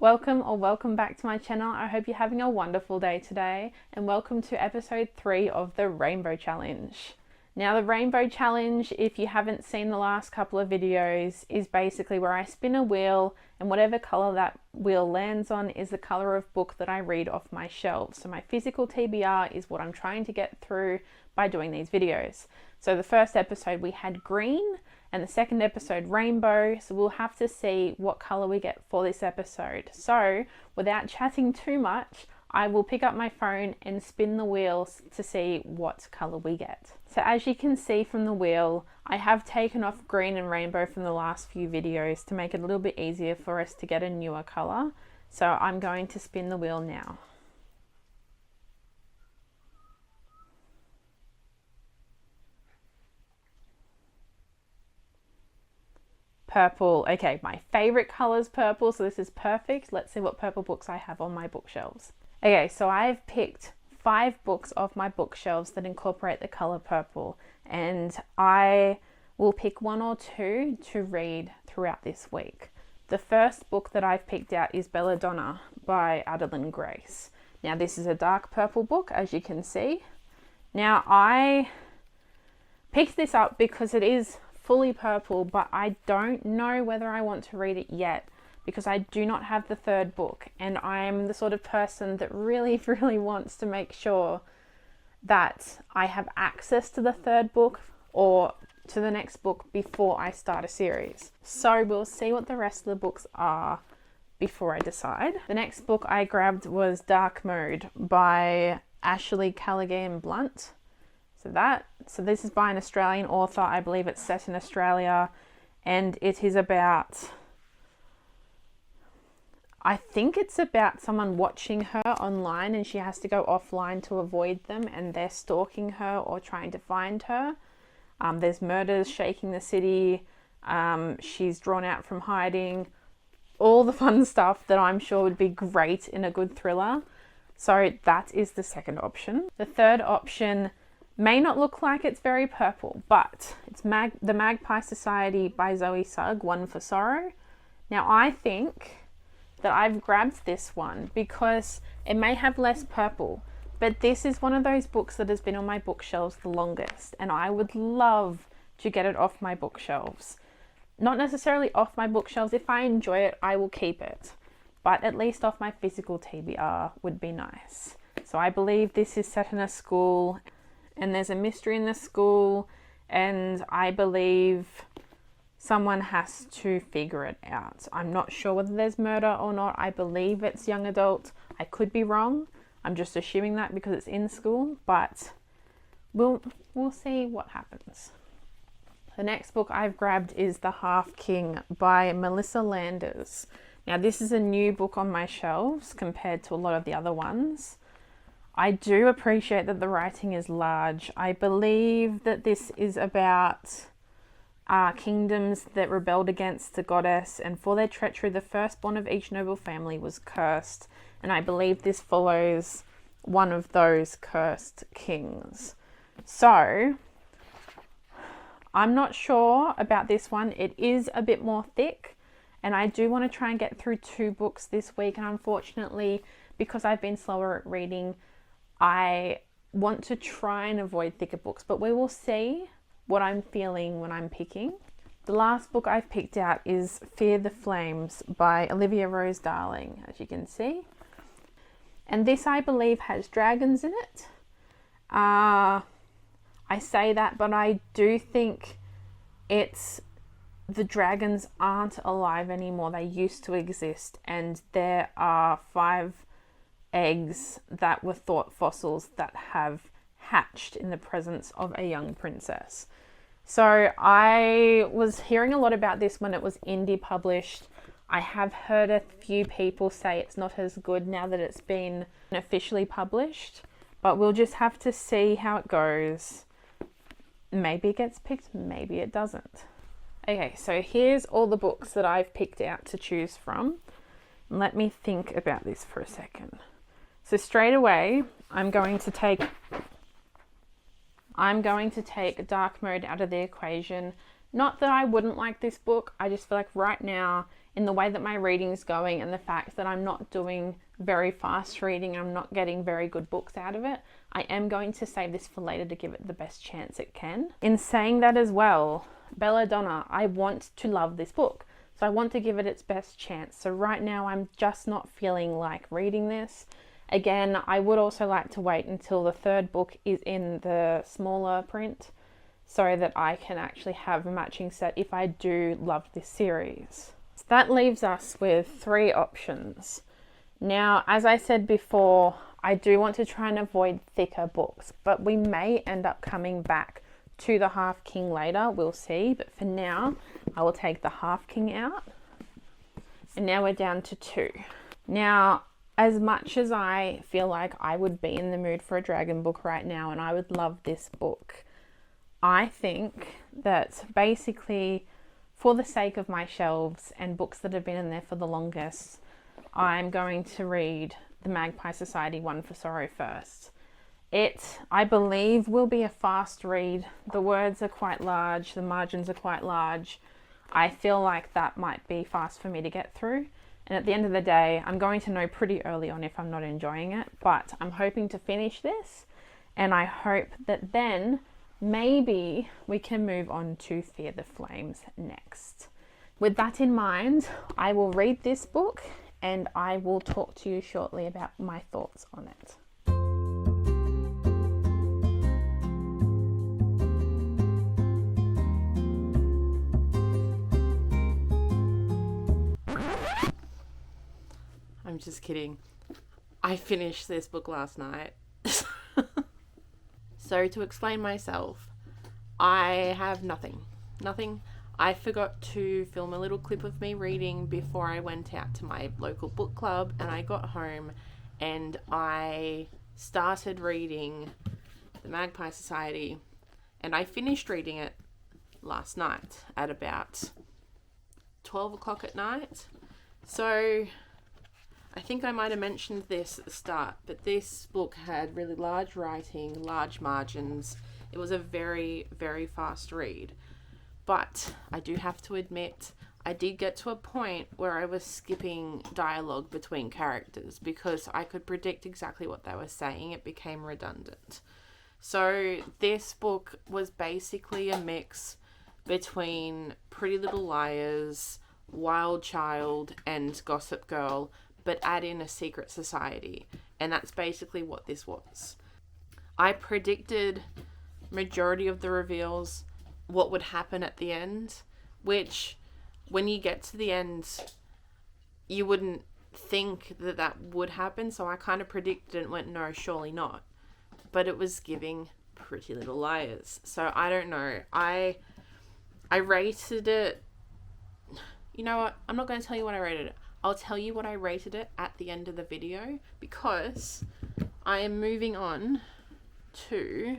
Welcome back to my channel. I hope you're having a wonderful day today, and welcome to episode 3 of the Rainbow Challenge. Now the Rainbow Challenge, if you haven't seen the last couple of videos, is basically where I spin a wheel and whatever colour that wheel lands on is the colour of book that I read off my shelves. So my physical TBR is what I'm trying to get through by doing these videos. So the first episode we had green, and the second episode rainbow, so we'll have to see what colour we get for this episode. So without chatting too much, I will pick up my phone and spin the wheels to see what colour we get. So as you can see from the wheel, I have taken off green and rainbow from the last few videos to make it a little bit easier for us to get a newer colour. So I'm going to spin the wheel now. Purple. Okay, my favorite color is purple, so this is perfect. Let's see what purple books I have on my bookshelves. Okay, so I've picked 5 books off my bookshelves that incorporate the color purple, and I will pick 1 or 2 to read throughout this week. The first book that I've picked out is Belladonna by Adeline Grace. Now this is a dark purple book, as you can see. Now I picked this up because it is fully purple, but I don't know whether I want to read it yet because I do not have the third book, and I'm the sort of person that really wants to make sure that I have access to the third book or to the next book before I start a series. So we'll see what the rest of the books are before I decide. The next book I grabbed was Dark Mode by Ashley Callaghan Blunt. So this is by an Australian author. I believe it's set in Australia, and it is about, I think it's about someone watching her online and she has to go offline to avoid them, and they're stalking her or trying to find her. There's murders shaking the city. She's drawn out from hiding. All the fun stuff that I'm sure would be great in a good thriller. So that is the second option. The third option may not look like it's very purple, but it's The Magpie Society by Zoe Sugg, One for Sorrow. Now I think that I've grabbed this one because it may have less purple, but this is one of those books that has been on my bookshelves the longest, and I would love to get it off my bookshelves. Not necessarily off my bookshelves. If I enjoy it, I will keep it, but at least off my physical TBR would be nice. So I believe this is set in a school, and there's a mystery in the school, and I believe someone has to figure it out. I'm not sure whether there's murder or not. I believe it's young adult. I could be wrong. I'm just assuming that because it's in school, but we'll see what happens. The next book I've grabbed is The Half King by Melissa Landers. Now this is a new book on my shelves compared to a lot of the other ones. I do appreciate that the writing is large. I believe that this is about kingdoms that rebelled against the goddess, and for their treachery the firstborn of each noble family was cursed, and I believe this follows one of those cursed kings. So I'm not sure about this one. It is a bit more thick, and I do want to try and get through 2 books this week, and unfortunately, because I've been slower at reading, I want to try and avoid thicker books, but we will see what I'm feeling when I'm picking. The last book I've picked out is Fear the Flames by Olivia Rose Darling, as you can see. And this, I believe, has dragons in it. I say that, but I do think the dragons aren't alive anymore. They used to exist, and there are 5 eggs that were thought fossils that have hatched in the presence of a young princess. So I was hearing a lot about this when it was indie published. I have heard a few people say it's not as good now that it's been officially published, but we'll just have to see how it goes. Maybe it gets picked, maybe it doesn't. Okay, so here's all the books that I've picked out to choose from. Let me think about this for a second. So straight away, I'm going to take Dark Mode out of the equation. Not that I wouldn't like this book, I just feel like right now in the way that my reading's going and the fact that I'm not doing very fast reading, I'm not getting very good books out of it, I am going to save this for later to give it the best chance it can. In saying that as well, Belladonna, I want to love this book. So I want to give it its best chance. So right now I'm just not feeling like reading this. Again, I would also like to wait until the third book is in the smaller print so that I can actually have a matching set if I do love this series. So that leaves us with 3 options. Now, as I said before, I do want to try and avoid thicker books, but we may end up coming back to the Half King later, we'll see. But for now, I will take the Half King out. And now we're down to 2. Now, as much as I feel like I would be in the mood for a dragon book right now and I would love this book, I think that basically for the sake of my shelves and books that have been in there for the longest, I'm going to read the Magpie Society One for Sorrow first. It, I believe, will be a fast read. The words are quite large, the margins are quite large. I feel like that might be fast for me to get through. And at the end of the day, I'm going to know pretty early on if I'm not enjoying it, but I'm hoping to finish this. And I hope that then maybe we can move on to Fear the Flames next. With that in mind, I will read this book and I will talk to you shortly about my thoughts on it. I'm just kidding. I finished this book last night. So to explain myself, I have nothing. I forgot to film a little clip of me reading before I went out to my local book club, and I got home and I started reading the Magpie Society, and I finished reading it last night at about 12 o'clock at night. So I think I might have mentioned this at the start, but this book had really large writing, large margins. It was a very, very fast read. But I do have to admit, I did get to a point where I was skipping dialogue between characters because I could predict exactly what they were saying. It became redundant. So this book was basically a mix between Pretty Little Liars, Wild Child, and Gossip Girl, but add in a secret society. And that's basically what this was. I predicted majority of the reveals, what would happen at the end, which when you get to the end, you wouldn't think that that would happen. So I kind of predicted and went, no, surely not. But it was giving Pretty Little Liars. So I don't know. I rated it. You know what? I'm not going to tell you what I rated it. I'll tell you what I rated it at the end of the video, because I am moving on to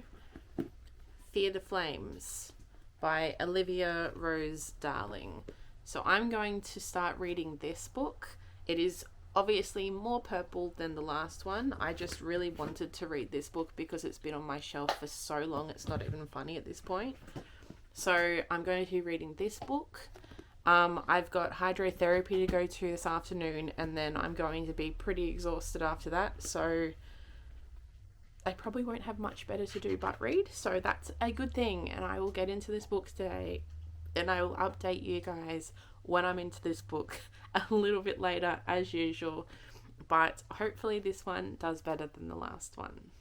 Fear the Flames by Olivia Rose Darling. So I'm going to start reading this book. It is obviously more purple than the last one. I just really wanted to read this book because it's been on my shelf for so long it's not even funny at this point. So I'm going to be reading this book. I've got hydrotherapy to go to this afternoon, and then I'm going to be pretty exhausted after that, so I probably won't have much better to do but read, so that's a good thing. And I will get into this book today, and I will update you guys when I'm into this book a little bit later as usual, but hopefully this one does better than the last one.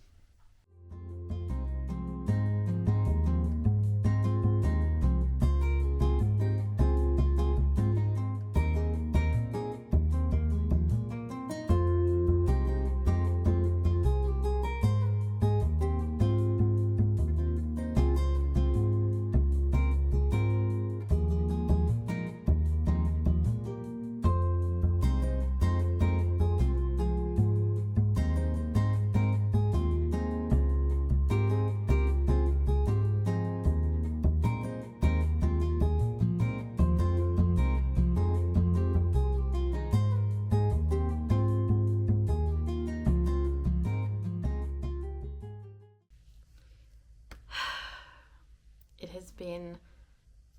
It has been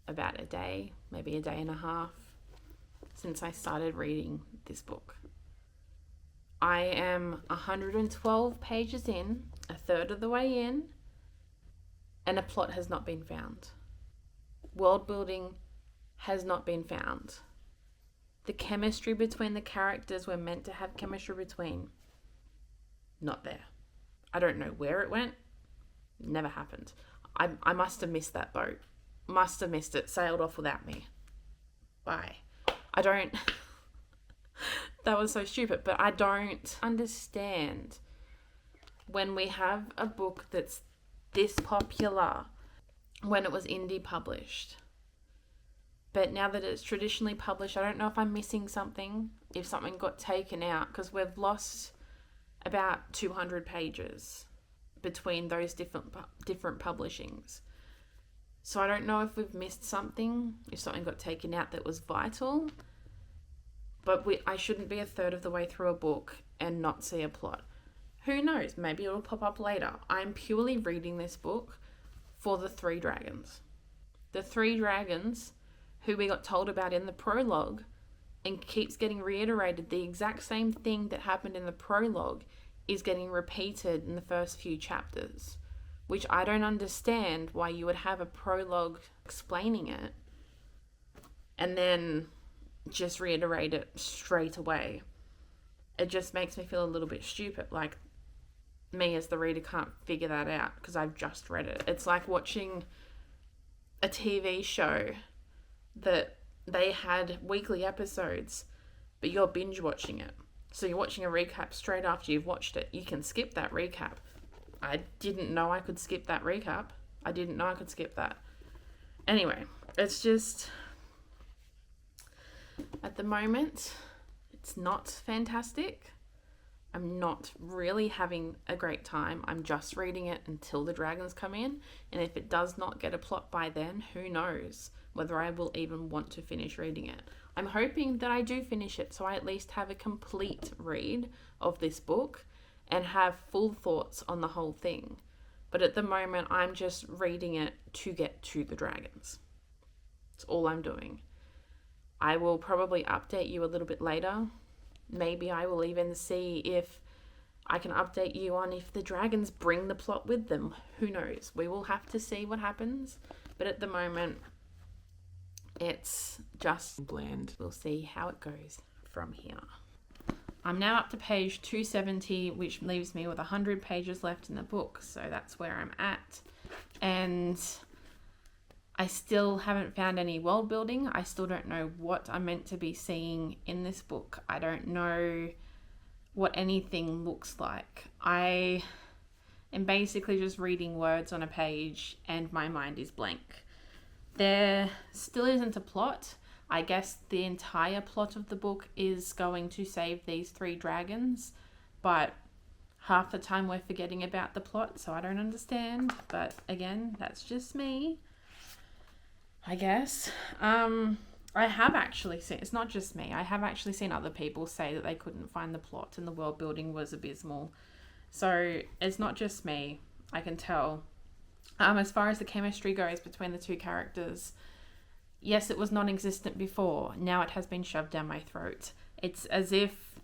about a day, maybe a day and a half, since I started reading this book. I am 112 pages in, a third of the way in, and a plot has not been found. World building has not been found. The chemistry between the characters we're meant to have chemistry between, not there. I don't know where it went. Never happened. I must have missed that boat. Must have missed it. Sailed off without me. Bye. I don't... That was so stupid, but I don't understand when we have a book that's this popular when it was indie published. But now that it's traditionally published, I don't know if I'm missing something, if something got taken out, because we've lost about 200 pages between those different publishings. So I don't know if we've missed something, if something got taken out that was vital. But I shouldn't be a third of the way through a book and not see a plot. Who knows? Maybe it'll pop up later. I'm purely reading this book for the 3 dragons. The 3 dragons who we got told about in the prologue and keeps getting reiterated. The exact same thing that happened in the prologue is getting repeated in the first few chapters, which I don't understand why you would have a prologue explaining it and then just reiterate it straight away. It just makes me feel a little bit stupid, like me as the reader can't figure that out because I've just read it. It's like watching a TV show that they had weekly episodes, but you're binge watching it. So you're watching a recap straight after you've watched it. You can skip that recap. I didn't know I could skip that recap. I didn't know I could skip that. Anyway, it's just... At the moment, it's not fantastic. I'm not really having a great time. I'm just reading it until the dragons come in. And if it does not get a plot by then, who knows whether I will even want to finish reading it. I'm hoping that I do finish it so I at least have a complete read of this book and have full thoughts on the whole thing. But at the moment, I'm just reading it to get to the dragons. That's all I'm doing. I will probably update you a little bit later. Maybe I will even see if I can update you on if the dragons bring the plot with them. Who knows? We will have to see what happens. But at the moment, it's just bland. We'll see how it goes from here. I'm now up to page 270, which leaves me with 100 pages left in the book. So that's where I'm at. And I still haven't found any world building. I still don't know what I'm meant to be seeing in this book. I don't know what anything looks like. I am basically just reading words on a page and my mind is blank. There still isn't a plot. I guess the entire plot of the book is going to save these 3 dragons, but half the time we're forgetting about the plot, so I don't understand. But again, that's just me, I guess. I have actually seen, it's not just me, I have actually seen other people say that they couldn't find the plot and the world building was abysmal. So it's not just me, I can tell. As far as the chemistry goes between the 2 characters, yes, it was non-existent before. Now it has been shoved down my throat. It's as if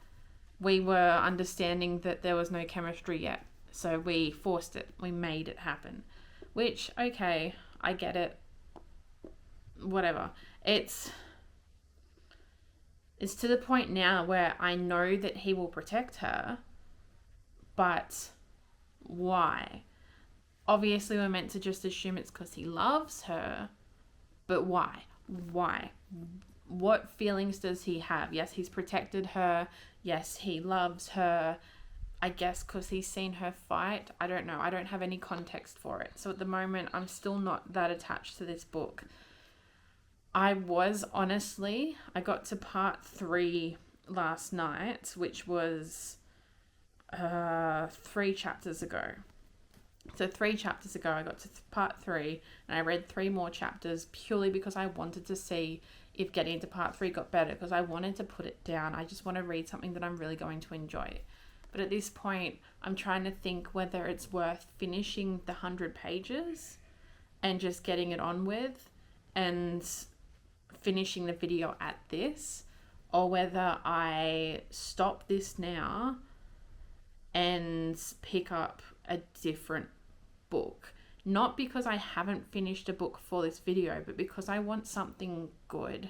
we were understanding that there was no chemistry yet. So we forced it. We made it happen. Which, okay, I get it. Whatever. It's to the point now where I know that he will protect her, but why? Obviously, we're meant to just assume it's because he loves her, but why? Why? What feelings does he have? Yes, he's protected her. Yes, he loves her. I guess because he's seen her fight. I don't know. I don't have any context for it. So at the moment, I'm still not that attached to this book. I got to part 3 last night, which was 3 chapters ago. So 3 chapters ago, I got to part 3 and I read 3 more chapters purely because I wanted to see if getting into part 3 got better, because I wanted to put it down. I just want to read something that I'm really going to enjoy. But at this point, I'm trying to think whether it's worth finishing the 100 pages and just getting it on with and finishing the video at this, or whether I stop this now and pick up a different book. Not because I haven't finished a book for this video, but because I want something good.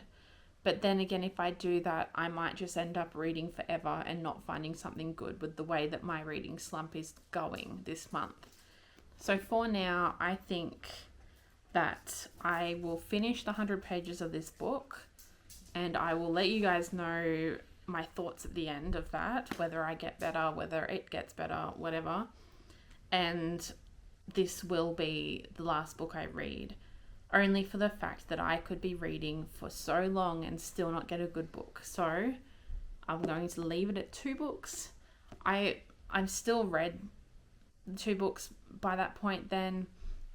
But then again, if I do that, I might just end up reading forever and not finding something good with the way that my reading slump is going this month. So for now, I think that I will finish the 100 pages of this book, and I will let you guys know my thoughts at the end of that, whether I get better, whether it gets better, whatever. And this will be the last book I read, only for the fact that I could be reading for so long and still not get a good book. So I'm going to leave it at 2 books. I'm still read 2 books by that point then,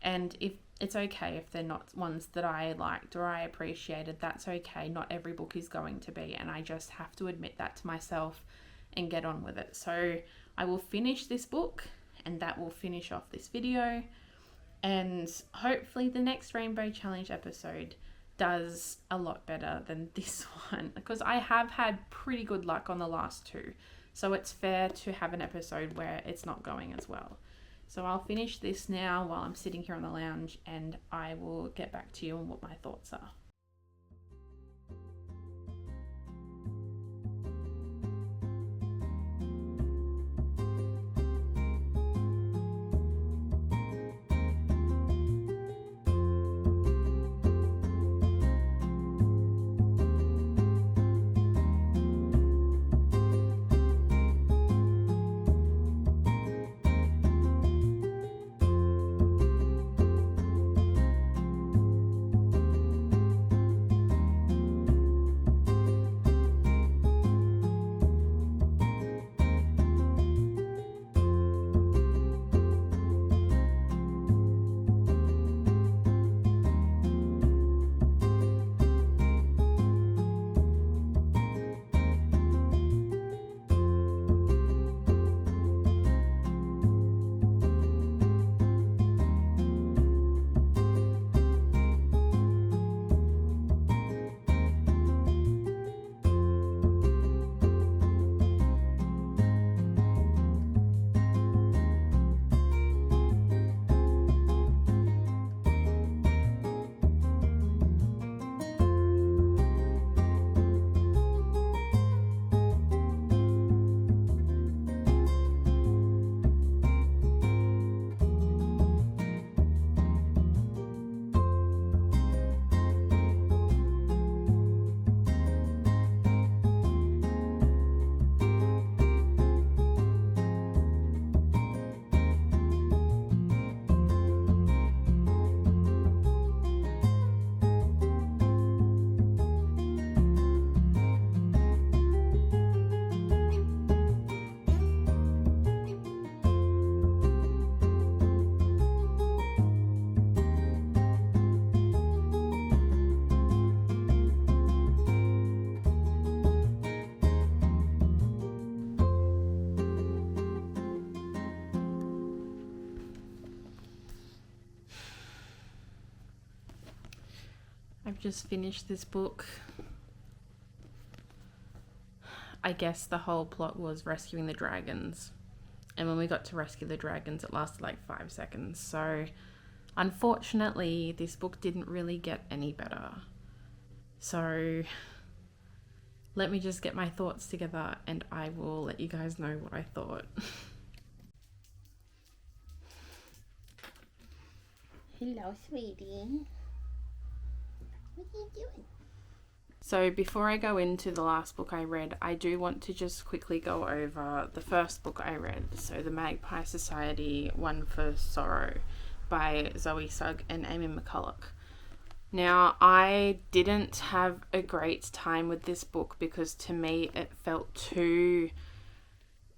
and if it's okay if they're not ones that I liked or I appreciated, that's okay. Not every book is going to be, and I just have to admit that to myself and get on with it. So I will finish this book, and that will finish off this video, and hopefully the next Rainbow Challenge episode does a lot better than this one, because I have had pretty good luck on the last 2, so it's fair to have an episode where it's not going as well. So I'll finish this now while I'm sitting here on the lounge, and I will get back to you on what my thoughts are. I've just finished this book. I guess the whole plot was rescuing the dragons. And when we got to rescue the dragons, it lasted like 5 seconds. So unfortunately, this book didn't really get any better. So let me just get my thoughts together and I will let you guys know what I thought. Hello, sweetie. What are you doing? So before I go into the last book I read, I do want to just quickly go over the first book I read. So The Magpie Society, One for Sorrow by Zoe Sugg and Amy McCulloch. Now, I didn't have a great time with this book because to me it felt too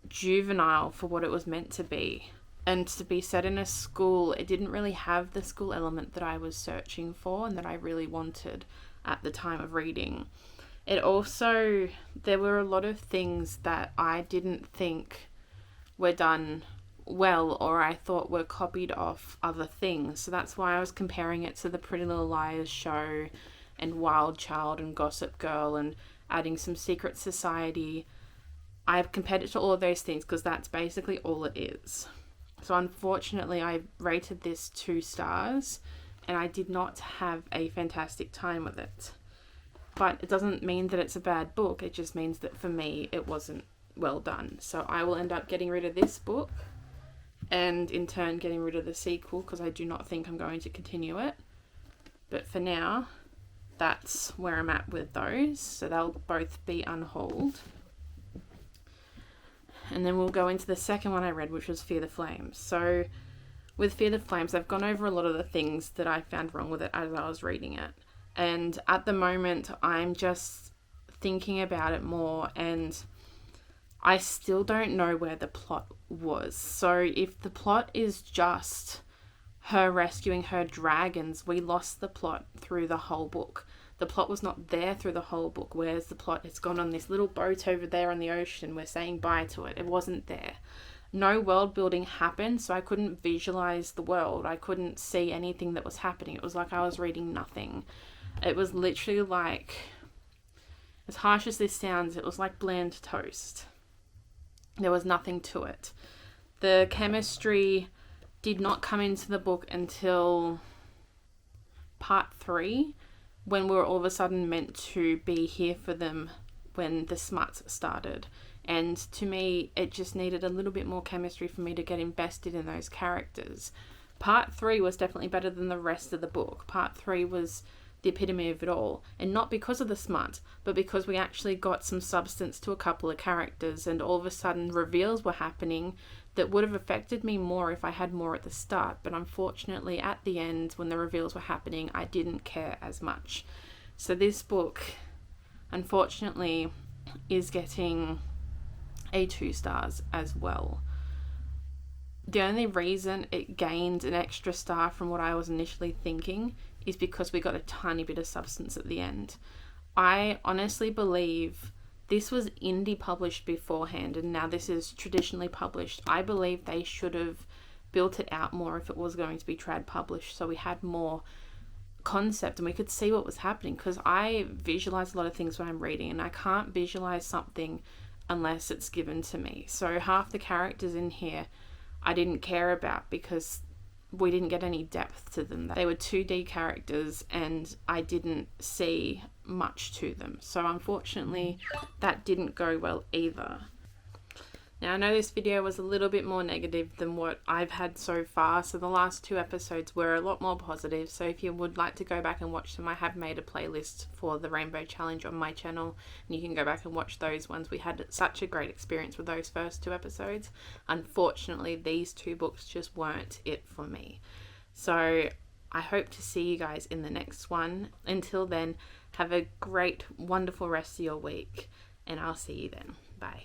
juvenile for what it was meant to be. And to be set in a school, it didn't really have the school element that I was searching for and that I really wanted at the time of reading. It also, there were a lot of things that I didn't think were done well or I thought were copied off other things. So that's why I was comparing it to the Pretty Little Liars show and Wild Child and Gossip Girl and adding some secret society. I've compared it to all of those things because that's basically all it is. So unfortunately, I rated this 2 stars and I did not have a fantastic time with it. But it doesn't mean that it's a bad book. It just means that for me, it wasn't well done. So I will end up getting rid of this book and in turn getting rid of the sequel because I do not think I'm going to continue it. But for now, that's where I'm at with those. So they'll both be on hold. And then we'll go into the second one I read, which was Fear the Flames. So with Fear the Flames, I've gone over a lot of the things that I found wrong with it as I was reading it. And at the moment, I'm just thinking about it more and I still don't know where the plot was. So if the plot is just her rescuing her dragons, we lost the plot through the whole book. The plot was not there through the whole book. Where's the plot? It's gone on this little boat over there on the ocean. We're saying bye to it. It wasn't there. No world building happened, so I couldn't visualize the world. I couldn't see anything that was happening. It was like I was reading nothing. It was literally like, as harsh as this sounds, it was like bland toast. There was nothing to it. The chemistry did not come into the book until part 3, when we were all of a sudden meant to be here for them when the smuts started. And to me, it just needed a little bit more chemistry for me to get invested in those characters. Part 3 was definitely better than the rest of the book. Part 3 was the epitome of it all. And not because of the smut, but because we actually got some substance to a couple of characters and all of a sudden reveals were happening that would have affected me more if I had more at the start. But unfortunately, at the end, when the reveals were happening, I didn't care as much. So this book, unfortunately, is getting a 2 stars as well. The only reason it gained an extra star from what I was initially thinking is because we got a tiny bit of substance at the end. I honestly believe this was indie published beforehand and now this is traditionally published. I believe they should have built it out more if it was going to be trad published, so we had more concept and we could see what was happening, because I visualize a lot of things when I'm reading and I can't visualize something unless it's given to me. So half the characters in here I didn't care about because we didn't get any depth to them. They were 2D characters and I didn't see much to them. So unfortunately that didn't go well either. Now I know this video was a little bit more negative than what I've had so far. So the last 2 episodes were a lot more positive. So if you would like to go back and watch them, I have made a playlist for the Rainbow Challenge on my channel. And you can go back and watch those ones. We had such a great experience with those first 2 episodes. Unfortunately, these 2 books just weren't it for me. So I hope to see you guys in the next one. Until then, have a great, wonderful rest of your week. And I'll see you then. Bye.